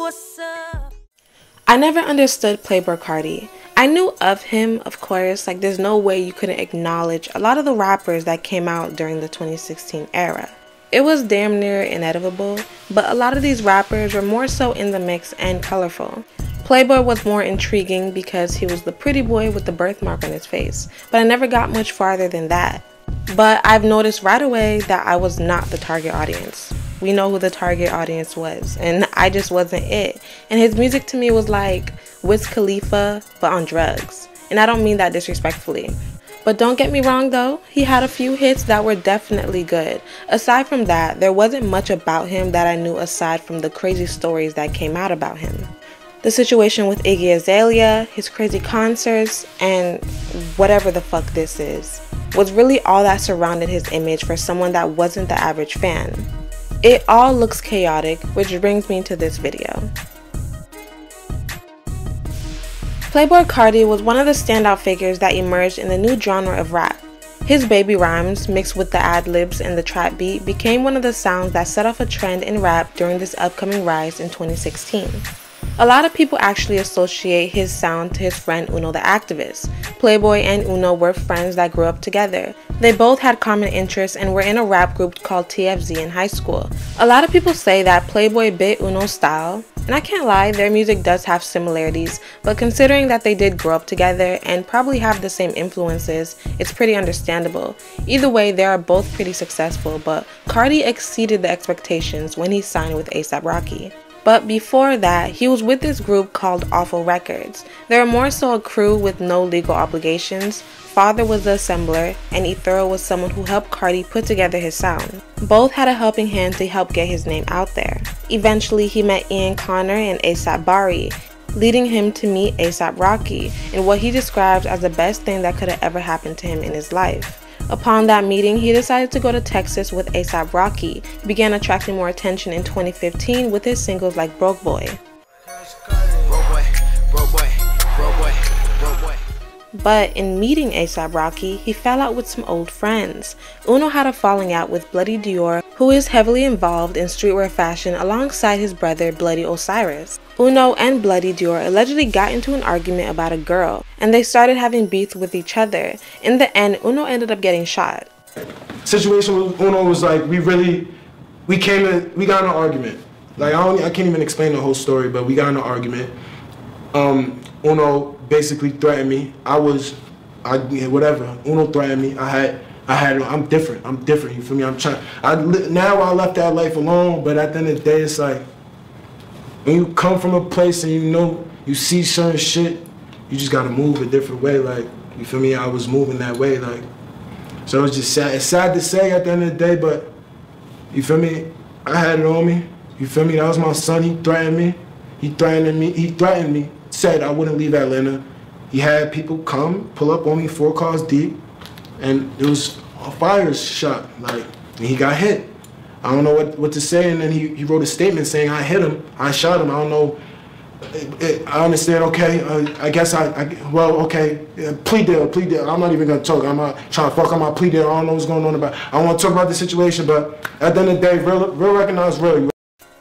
what's up? I never understood Playboi Carti. I knew of him, of course, like there's no way you couldn't acknowledge a lot of the rappers that came out during the 2016 era. It was damn near inevitable, but a lot of these rappers were more so in the mix and colorful. Playboi was more intriguing because he was the pretty boy with the birthmark on his face, but I never got much farther than that. But I've noticed right away that I was not the target audience. We know who the target audience was, and I just wasn't it. And his music to me was like Wiz Khalifa, but on drugs. And I don't mean that disrespectfully. But don't get me wrong though, he had a few hits that were definitely good. Aside from that, there wasn't much about him that I knew aside from the crazy stories that came out about him. The situation with Iggy Azalea, his crazy concerts, and whatever the fuck this is, was really all that surrounded his image for someone that wasn't the average fan. It all looks chaotic, which brings me to this video. Playboi Carti was one of the standout figures that emerged in the new genre of rap. His baby rhymes, mixed with the ad-libs and the trap beat, became one of the sounds that set off a trend in rap during this upcoming rise in 2016. A lot of people actually associate his sound to his friend Uno the Activist. Playboi and Uno were friends that grew up together. They both had common interests and were in a rap group called TFZ in high school. A lot of people say that Playboi bit Uno's style, and I can't lie, their music does have similarities, but considering that they did grow up together and probably have the same influences, it's pretty understandable. Either way, they are both pretty successful, but Carti exceeded the expectations when he signed with A$AP Rocky. But before that, he was with this group called Awful Records. They were more so a crew with no legal obligations. Father was the assembler, and Ethero was someone who helped Carti put together his sound. Both had a helping hand to help get his name out there. Eventually, he met Ian Connor and A$AP Bari, leading him to meet A$AP Rocky in what he described as the best thing that could have ever happened to him in his life. Upon that meeting, he decided to go to Texas with A$AP Rocky. He began attracting more attention in 2015 with his singles like Broke Boy. But in meeting A$AP Rocky, he fell out with some old friends. Uno had a falling out with Bloody Dior, who is heavily involved in streetwear fashion alongside his brother Bloody Osiris. Uno and Bloody Dior allegedly got into an argument about a girl, and they started having beef with each other. In the end, Uno ended up getting shot. Situation with Uno was like, we got in an argument. Like I can't even explain the whole story, but we got in an argument. Uno basically threatened me. Whatever. Uno threatened me. I'm different, you feel me? Now I left that life alone, but at the end of the day, it's like, when you come from a place and you see certain shit, you just gotta move a different way, like, you feel me? I was moving that way, like, so it's just sad. It's sad to say at the end of the day, but, you feel me? I had it on me, you feel me? That was my son, he threatened me, said I wouldn't leave Atlanta. He had people come, pull up on me 4 cars deep, and it was a fire shot, like, and he got hit. I don't know what to say, and then he wrote a statement saying I hit him, I shot him. I don't know. I understand. Okay, I guess well, okay. Plea deal. I'm not even gonna talk. I'm not trying to fuck on my plea deal. I don't know what's going on about. I don't want to talk about the situation, but at the end of the day, real recognize real.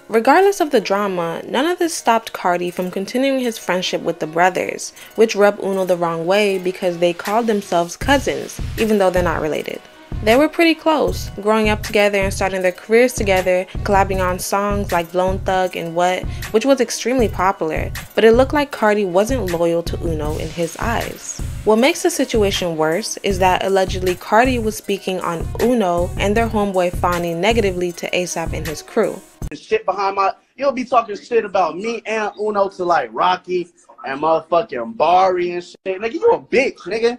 Regardless of the drama, none of this stopped Carti from continuing his friendship with the brothers, which rubbed Uno the wrong way because they called themselves cousins, even though they're not related. They were pretty close, growing up together and starting their careers together, collabing on songs like Blown Thug and What, which was extremely popular, but it looked like Carti wasn't loyal to Uno in his eyes. What makes the situation worse is that allegedly Carti was speaking on Uno and their homeboy Fonny negatively to A$AP and his crew. Shit behind you'll be talking shit about me and Uno to like Rocky and motherfucking Bari and shit. Nigga, you a bitch, nigga.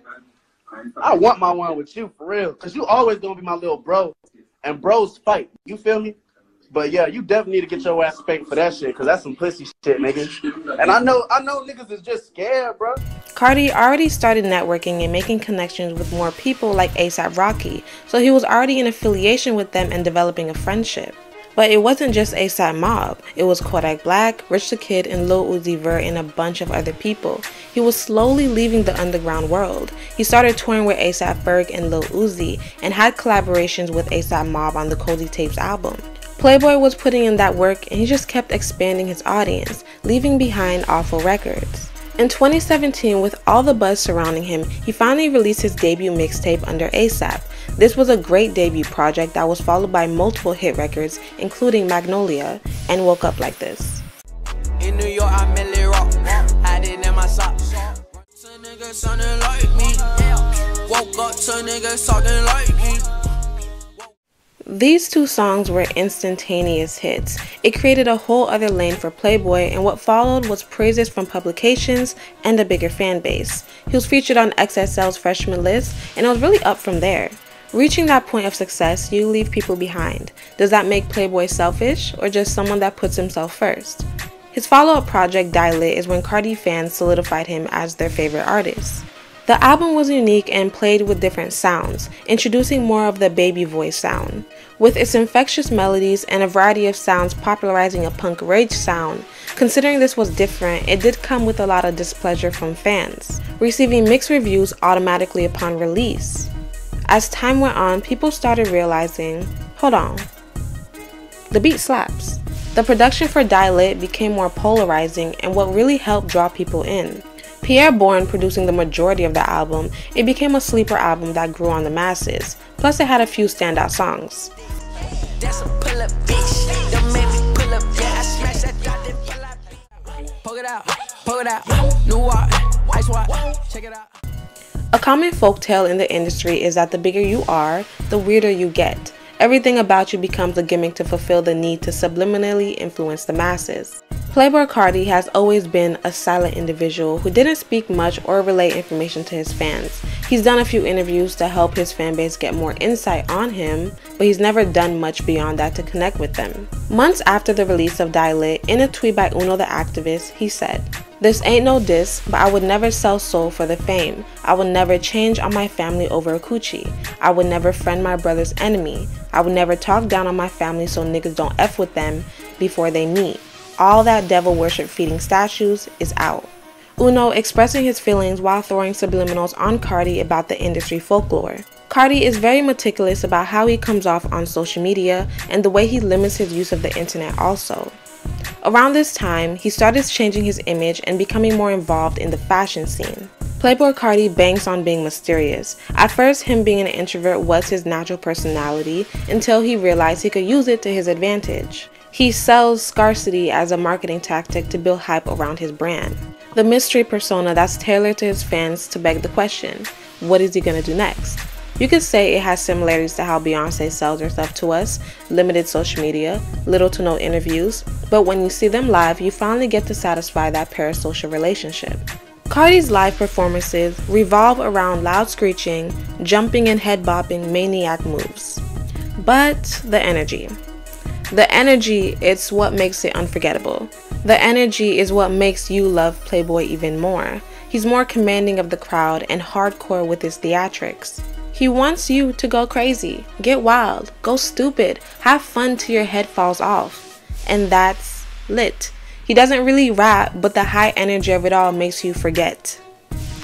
I want my one with you for real, cause you always gonna be my little bro, and bros fight. You feel me? But yeah, you definitely need to get your ass spanked for that shit, cause that's some pussy shit, nigga. And I know niggas is just scared, bro. Carti already started networking and making connections with more people like A$AP Rocky, so he was already in affiliation with them and developing a friendship. But it wasn't just A$AP Mob, it was Kodak Black, Rich the Kid, and Lil Uzi Vert and a bunch of other people. He was slowly leaving the underground world. He started touring with A$AP Ferg and Lil Uzi, and had collaborations with A$AP Mob on the Cozy Tapes album. Playboi was putting in that work and he just kept expanding his audience, leaving behind awful records. In 2017, with all the buzz surrounding him, he finally released his debut mixtape under ASAP. This was a great debut project that was followed by multiple hit records, including Magnolia and Woke Up Like This. In New York, I merely rock, hiding in my socks. Some niggas sounding like me. Woke up to niggas talking like me. These two songs were instantaneous hits. It created a whole other lane for Playboi, and what followed was praises from publications and a bigger fan base. He was featured on XXL's freshman list, and it was really up from there. Reaching that point of success, you leave people behind. Does that make Playboi selfish, or just someone that puts himself first? His follow-up project, Die Lit, is when Carti fans solidified him as their favorite artist. The album was unique and played with different sounds, introducing more of the baby voice sound. With its infectious melodies and a variety of sounds popularizing a punk rage sound, considering this was different, it did come with a lot of displeasure from fans, receiving mixed reviews automatically upon release. As time went on, people started realizing, hold on, the beat slaps. The production for Die Lit became more polarizing and what really helped draw people in. Pierre Bourne producing the majority of the album, it became a sleeper album that grew on the masses, plus it had a few standout songs. A common folktale in the industry is that the bigger you are, the weirder you get. Everything about you becomes a gimmick to fulfill the need to subliminally influence the masses. Playboi Carti has always been a silent individual who didn't speak much or relay information to his fans. He's done a few interviews to help his fanbase get more insight on him, but he's never done much beyond that to connect with them. Months after the release of Die Lit, in a tweet by Uno the Activist, he said, "This ain't no diss, but I would never sell soul for the fame. I would never change on my family over a coochie. I would never friend my brother's enemy. I would never talk down on my family so niggas don't F with them before they meet. All that devil worship feeding statues is out." Uno expressing his feelings while throwing subliminals on Carti about the industry folklore. Carti is very meticulous about how he comes off on social media and the way he limits his use of the internet also. Around this time, he started changing his image and becoming more involved in the fashion scene. Playboi Carti banks on being mysterious. At first, him being an introvert was his natural personality until he realized he could use it to his advantage. He sells scarcity as a marketing tactic to build hype around his brand. The mystery persona that's tailored to his fans to beg the question, what is he gonna do next? You could say it has similarities to how Beyonce sells herself to us, limited social media, little to no interviews, but when you see them live, you finally get to satisfy that parasocial relationship. Carti's live performances revolve around loud screeching, jumping and head bopping Maniac moves. But the energy. The energy, it's what makes it unforgettable. The energy is what makes you love Playboi even more. He's more commanding of the crowd and hardcore with his theatrics. He wants you to go crazy, get wild, go stupid, have fun till your head falls off. And that's lit. He doesn't really rap, but the high energy of it all makes you forget,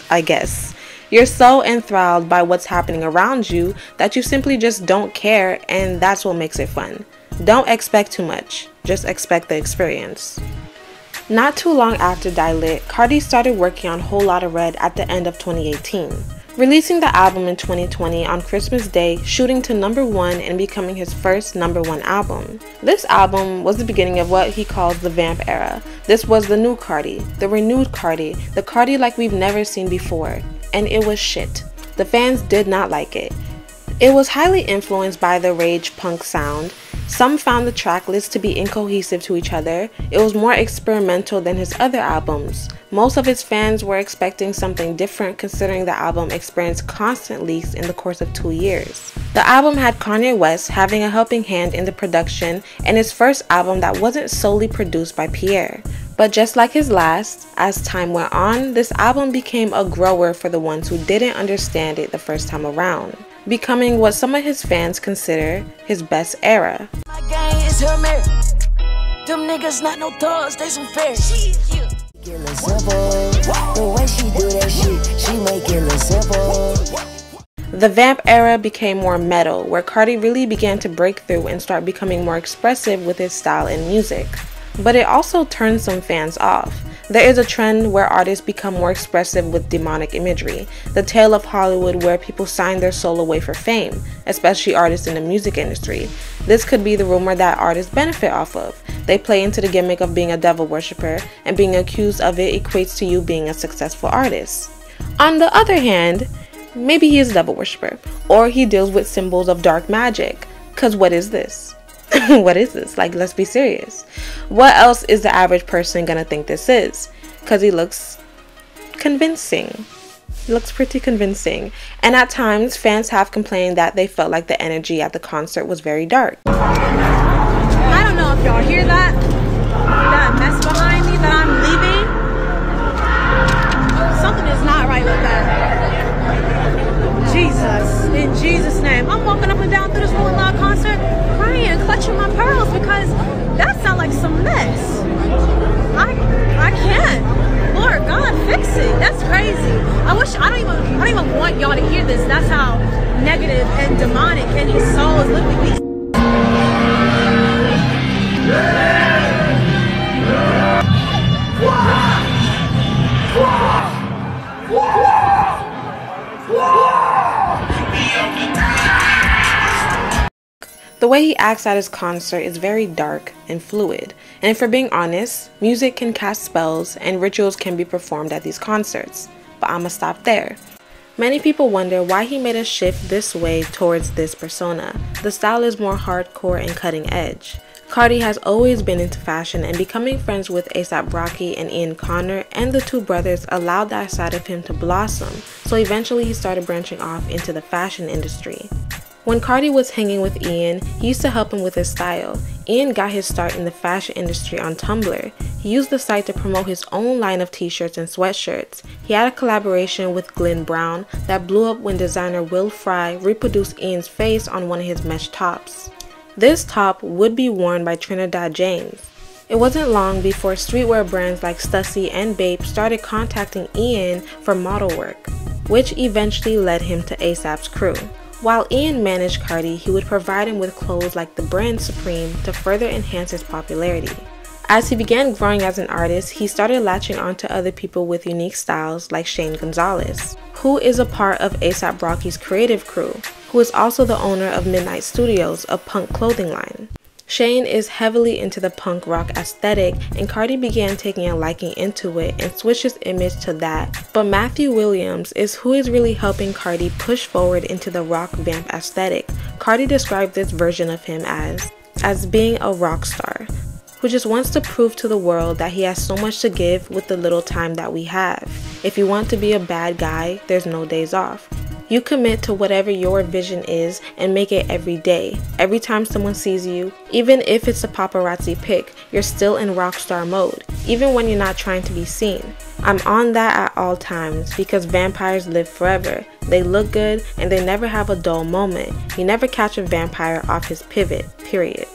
I guess. You're so enthralled by what's happening around you that you simply just don't care, and that's what makes it fun. Don't expect too much, just expect the experience. Not too long after Die Lit, Carti started working on Whole Lotta Red at the end of 2018. Releasing the album in 2020 on Christmas Day, shooting to #1 and becoming his first #1 album. This album was the beginning of what he calls the vamp era. This was the new Carti, the renewed Carti, the Carti like we've never seen before. And it was shit. The fans did not like it. It was highly influenced by the rage punk sound. Some found the track list to be incohesive to each other. It was more experimental than his other albums. Most of his fans were expecting something different considering the album experienced constant leaks in the course of 2 years. The album had Kanye West having a helping hand in the production and his first album that wasn't solely produced by Pierre. But just like his last, as time went on, this album became a grower for the ones who didn't understand it the first time around, becoming what some of his fans consider his best era. My gang is her mirror. Them niggas not no thugs, they some fair. The way she do that shit, she make it look simple. The Vamp era became more metal, where Carti really began to break through and start becoming more expressive with his style and music. But it also turned some fans off. There is a trend where artists become more expressive with demonic imagery, the tale of Hollywood where people sign their soul away for fame, especially artists in the music industry. This could be the rumor that artists benefit off of. They play into the gimmick of being a devil worshiper, and being accused of it equates to you being a successful artist. On the other hand, maybe he is a devil worshiper, or he deals with symbols of dark magic, cause what is this? What is this? Like, let's be serious. What else is the average person gonna think this is? Cause he looks convincing. He looks pretty convincing. And at times, fans have complained that they felt like the energy at the concert was very dark. I don't know if y'all hear that. That mess behind me that I'm leaving. Something is not right with that. Jesus, in Jesus' name. I'm walking up and down through this Rolling Loud concert, crying, clutching my pearls because that sounds like some mess. I can't. Lord God, fix it. That's crazy. I don't even want y'all to hear this. That's how negative and demonic and his soul is literally. The way he acts at his concert is very dark and fluid, and if we're being honest, music can cast spells and rituals can be performed at these concerts, but I'ma stop there. Many people wonder why he made a shift this way towards this persona. The style is more hardcore and cutting edge. Carti has always been into fashion, and becoming friends with A$AP Rocky and Ian Connor and the two brothers allowed that side of him to blossom, so eventually he started branching off into the fashion industry. When Carti was hanging with Ian, he used to help him with his style. Ian got his start in the fashion industry on Tumblr. He used the site to promote his own line of t-shirts and sweatshirts. He had a collaboration with Glenn Brown that blew up when designer Will Fry reproduced Ian's face on one of his mesh tops. This top would be worn by Trinidad James. It wasn't long before streetwear brands like Stussy and Bape started contacting Ian for model work, which eventually led him to A$AP's crew. While Ian managed Carti, he would provide him with clothes like the brand Supreme to further enhance his popularity. As he began growing as an artist, he started latching onto other people with unique styles like Shane Gonzalez, who is a part of A$AP Rocky's creative crew, who is also the owner of Midnight Studios, a punk clothing line. Shane is heavily into the punk rock aesthetic, and Carti began taking a liking into it and switched his image to that. But Matthew Williams is who is really helping Carti push forward into the rock vamp aesthetic. Carti described this version of him as being a rock star, who just wants to prove to the world that he has so much to give with the little time that we have. If you want to be a bad guy, there's no days off. You commit to whatever your vision is and make it every day. Every time someone sees you, even if it's a paparazzi pic, you're still in rockstar mode, even when you're not trying to be seen. I'm on that at all times because vampires live forever. They look good and they never have a dull moment. You never catch a vampire off his pivot, period.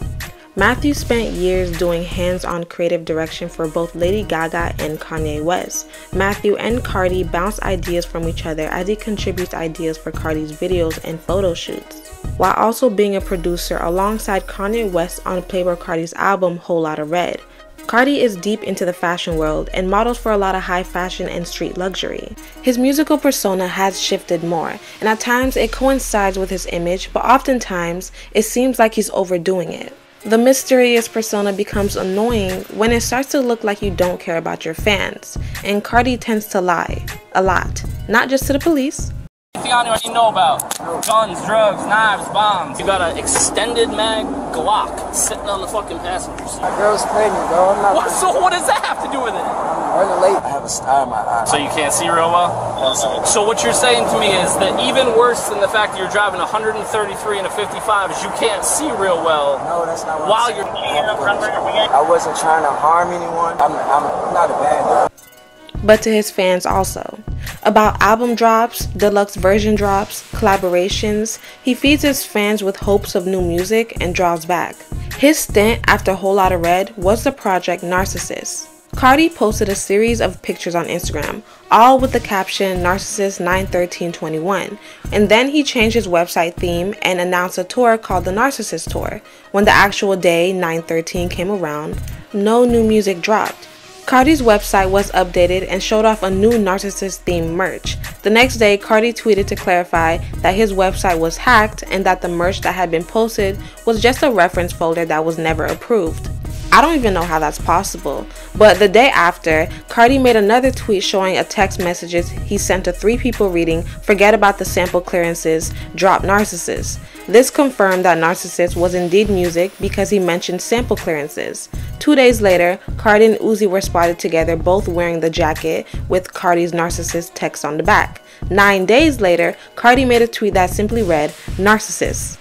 Matthew spent years doing hands-on creative direction for both Lady Gaga and Kanye West. Matthew and Carti bounce ideas from each other as he contributes ideas for Carti's videos and photo shoots, while also being a producer alongside Kanye West on Playboi Carti's album Whole Lotta Red. Carti is deep into the fashion world and models for a lot of high fashion and street luxury. His musical persona has shifted more, and at times it coincides with his image, but oftentimes it seems like he's overdoing it. The mysterious persona becomes annoying when it starts to look like you don't care about your fans, and Carti tends to lie, a lot, not just to the police. What you know about guns, drugs, knives, bombs. You got an extended mag Glock sitting on the fucking passenger seat. My girl's pregnant, bro. I'm not. So what does that have to do with it? I'm running late. I have a star in my eye. So you can't see real well? So what you're saying to me is that even worse than the fact that you're driving 133 and a 55 is you can't see real well. No, that's not what while I'm you're. I wasn't trying to harm anyone. I'm not a bad dude. But to his fans also. About album drops, deluxe version drops, collaborations, he feeds his fans with hopes of new music and draws back. His stint after Whole Lotta Red was the project Narcissus. Carti posted a series of pictures on Instagram, all with the caption Narcissist 91321, and then he changed his website theme and announced a tour called the Narcissist Tour. When the actual day 913 came around, no new music dropped. Carti's website was updated and showed off a new Narcissist themed merch. The next day, Carti tweeted to clarify that his website was hacked and that the merch that had been posted was just a reference folder that was never approved. I don't even know how that's possible, but the day after, Carti made another tweet showing a text messages he sent to 3 people reading, "Forget about the sample clearances, drop Narcissist." This confirmed that Narcissist was indeed music because he mentioned sample clearances. 2 days later, Carti and Uzi were spotted together, both wearing the jacket with Carti's Narcissist text on the back. 9 days later, Carti made a tweet that simply read, "Narcissist."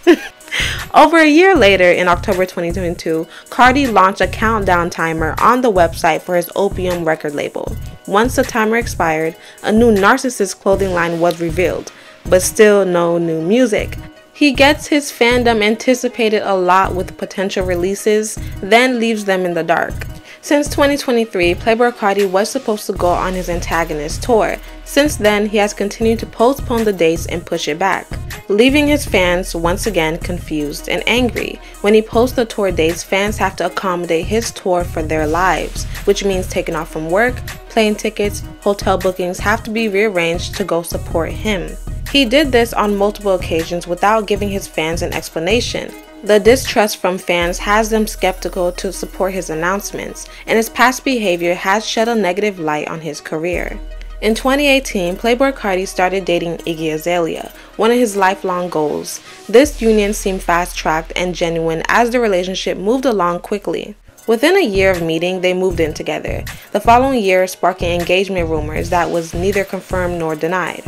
Over a year later, in October 2022, Carti launched a countdown timer on the website for his Opium record label. Once the timer expired, a new Narcissist clothing line was revealed, but still no new music. He gets his fandom anticipated a lot with potential releases, then leaves them in the dark. Since 2023, Playboi Carti was supposed to go on his Antagonist tour. Since then, he has continued to postpone the dates and push it back, leaving his fans once again confused and angry. When he posts the tour dates, fans have to accommodate his tour for their lives, which means taking off from work, plane tickets, hotel bookings have to be rearranged to go support him. He did this on multiple occasions without giving his fans an explanation. The distrust from fans has them skeptical to support his announcements, and his past behavior has shed a negative light on his career. In 2018, Playboi Carti started dating Iggy Azalea, one of his lifelong goals. This union seemed fast-tracked and genuine as the relationship moved along quickly. Within a year of meeting, they moved in together, the following year sparking engagement rumors that was neither confirmed nor denied.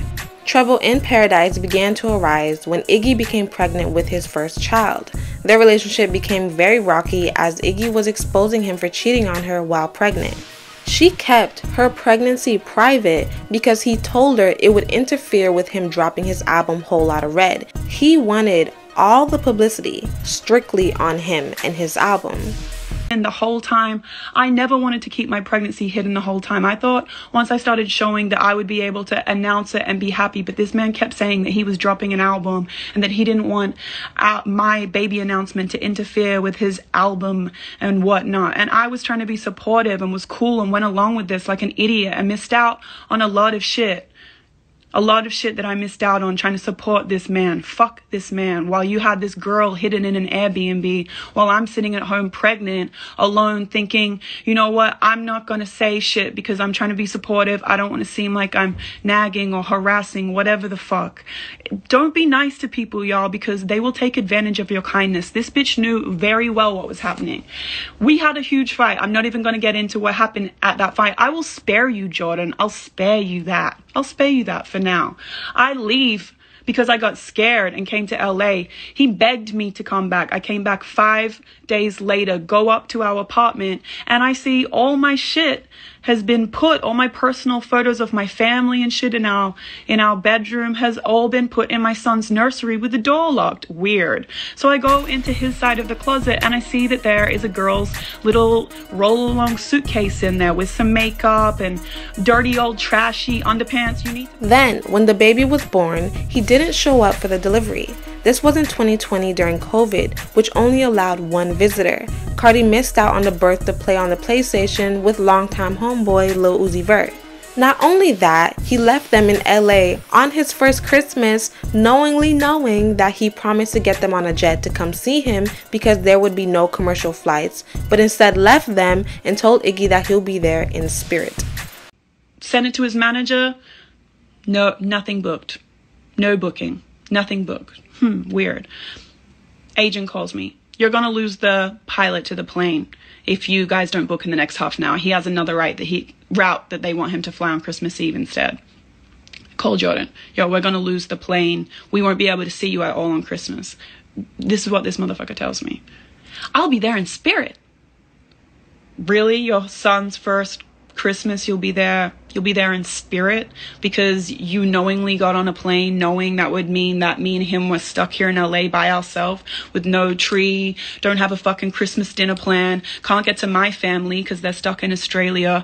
Trouble in paradise began to arise when Iggy became pregnant with his first child. Their relationship became very rocky as Iggy was exposing him for cheating on her while pregnant. She kept her pregnancy private because he told her it would interfere with him dropping his album Whole Lotta Red. He wanted all the publicity strictly on him and his album. And the whole time, I never wanted to keep my pregnancy hidden the whole time. I thought once I started showing that I would be able to announce it and be happy, but this man kept saying that he was dropping an album and that he didn't want my baby announcement to interfere with his album and whatnot. And I was trying to be supportive and was cool and went along with this like an idiot and missed out on a lot of shit. A lot of shit that I missed out on trying to support this man. Fuck this man. While you had this girl hidden in an Airbnb, while I'm sitting at home pregnant, alone, thinking, you know what, I'm not going to say shit because I'm trying to be supportive. I don't want to seem like I'm nagging or harassing, whatever the fuck. Don't be nice to people, y'all, because they will take advantage of your kindness. This bitch knew very well what was happening. We had a huge fight. I'm not even going to get into what happened at that fight. I will spare you, Jordan. I'll spare you that. I'll spare you that for now. I leave because I got scared and came to LA. He begged me to come back. I came back 5 days later, go up to our apartment, and I see all my shit has been put, all my personal photos of my family and shit in our bedroom has all been put in my son's nursery with the door locked. Weird. So I go into his side of the closet and I see that there is a girl's little roll-along suitcase in there with some makeup and dirty old trashy underpants. Then, when the baby was born, he didn't show up for the delivery. This was in 2020 during COVID, which only allowed one visitor. Carti missed out on the birth to play on the PlayStation with longtime homeboy Lil Uzi Vert. Not only that, he left them in LA on his first Christmas, knowingly knowing that he promised to get them on a jet to come see him because there would be no commercial flights, but instead left them and told Iggy that he'll be there in spirit. Sent it to his manager. No, nothing booked. No booking. Nothing booked. Weird. Agent calls me. You're going to lose the pilot to the plane if you guys don't book in the next half an hour. He has another route that they want him to fly on Christmas Eve instead. Call Jordan. Yo, we're going to lose the plane. We won't be able to see you at all on Christmas. This is what this motherfucker tells me. I'll be there in spirit. Really? Your son's first Christmas, you'll be there You'll be there in spirit because you knowingly got on a plane knowing that would mean that me and him were stuck here in LA by ourselves with no tree, don't have a fucking Christmas dinner plan, can't get to my family because they're stuck in Australia.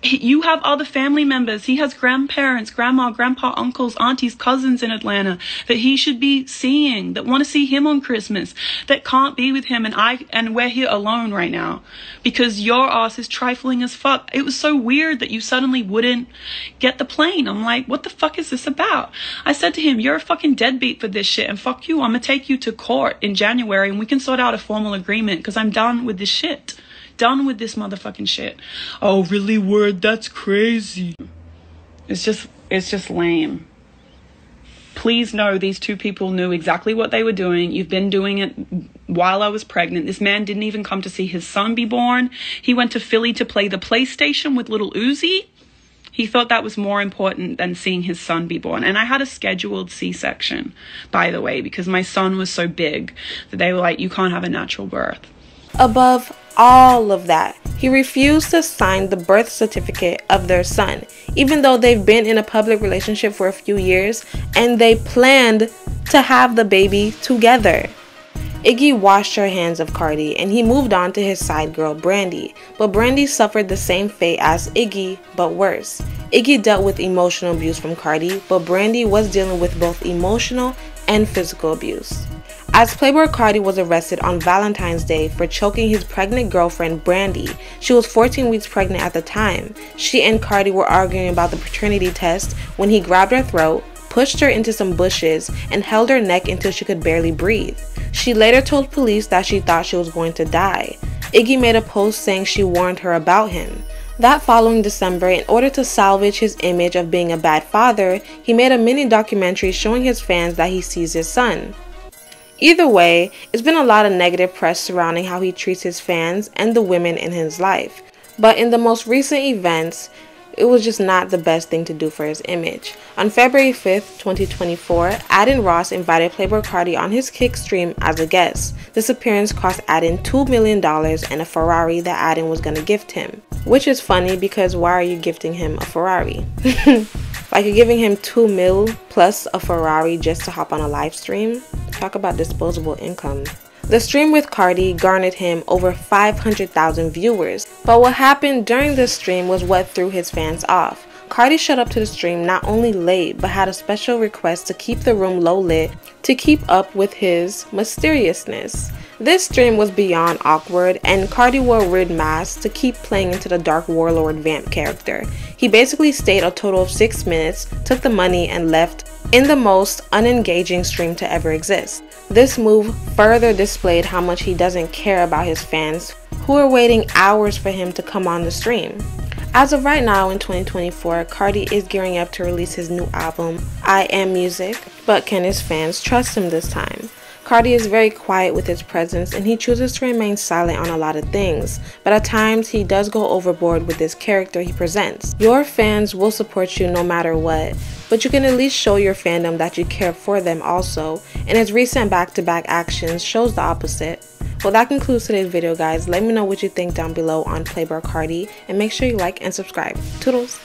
You have other family members. He has grandparents, grandma, grandpa, uncles, aunties, cousins in Atlanta that he should be seeing, that want to see him on Christmas, that can't be with him, and we're here alone right now because your ass is trifling as fuck. It was so weird that you suddenly wouldn't get the plane. I'm like, what the fuck is this about? I said to him, you're a fucking deadbeat for this shit, and fuck you, I'm gonna take you to court in January and we can sort out a formal agreement because I'm done with this shit. Done with this motherfucking shit. Oh, really? Word? That's crazy. It's just lame. Please know these two people knew exactly what they were doing. You've been doing it while I was pregnant. This man didn't even come to see his son be born. He went to Philly to play the PlayStation with little Uzi. He thought that was more important than seeing his son be born. And I had a scheduled C-section, by the way, because my son was so big that they were like, you can't have a natural birth. Above all of that, he refused to sign the birth certificate of their son, even though they've been in a public relationship for a few years and they planned to have the baby together. Iggy washed her hands of Carti and he moved on to his side girl Brandy, but Brandy suffered the same fate as Iggy, but worse. Iggy dealt with emotional abuse from Carti, but Brandy was dealing with both emotional and physical abuse. As Playboi Carti was arrested on Valentine's Day for choking his pregnant girlfriend Brandy, she was 14 weeks pregnant at the time. She and Carti were arguing about the paternity test when he grabbed her throat, pushed her into some bushes, and held her neck until she could barely breathe. She later told police that she thought she was going to die. Iggy made a post saying she warned her about him. That following December, in order to salvage his image of being a bad father, he made a mini documentary showing his fans that he sees his son. Either way, it's been a lot of negative press surrounding how he treats his fans and the women in his life. But in the most recent events, it was just not the best thing to do for his image. On February 5th, 2024, Adin Ross invited Playboi Carti on his Kick stream as a guest. This appearance cost Adin $2 million and a Ferrari that Adin was gonna gift him. Which is funny because why are you gifting him a Ferrari? Like you're giving him $2 million plus a Ferrari just to hop on a live stream? Talk about disposable income. The stream with Carti garnered him over 500,000 viewers, but what happened during this stream was what threw his fans off. Carti showed up to the stream not only late, but had a special request to keep the room low lit to keep up with his mysteriousness. This stream was beyond awkward, and Carti wore a weird mask to keep playing into the Dark Warlord vamp character. He basically stayed a total of 6 minutes, took the money, and left in the most unengaging stream to ever exist. This move further displayed how much he doesn't care about his fans, who are waiting hours for him to come on the stream. As of right now in 2024, Carti is gearing up to release his new album, I Am Music, but can his fans trust him this time? Carti is very quiet with his presence and he chooses to remain silent on a lot of things, but at times he does go overboard with this character he presents. Your fans will support you no matter what, but you can at least show your fandom that you care for them also, and his recent back-to-back actions shows the opposite. Well, that concludes today's video, guys. Let me know what you think down below on Playboi Carti, and make sure you like and subscribe. Toodles!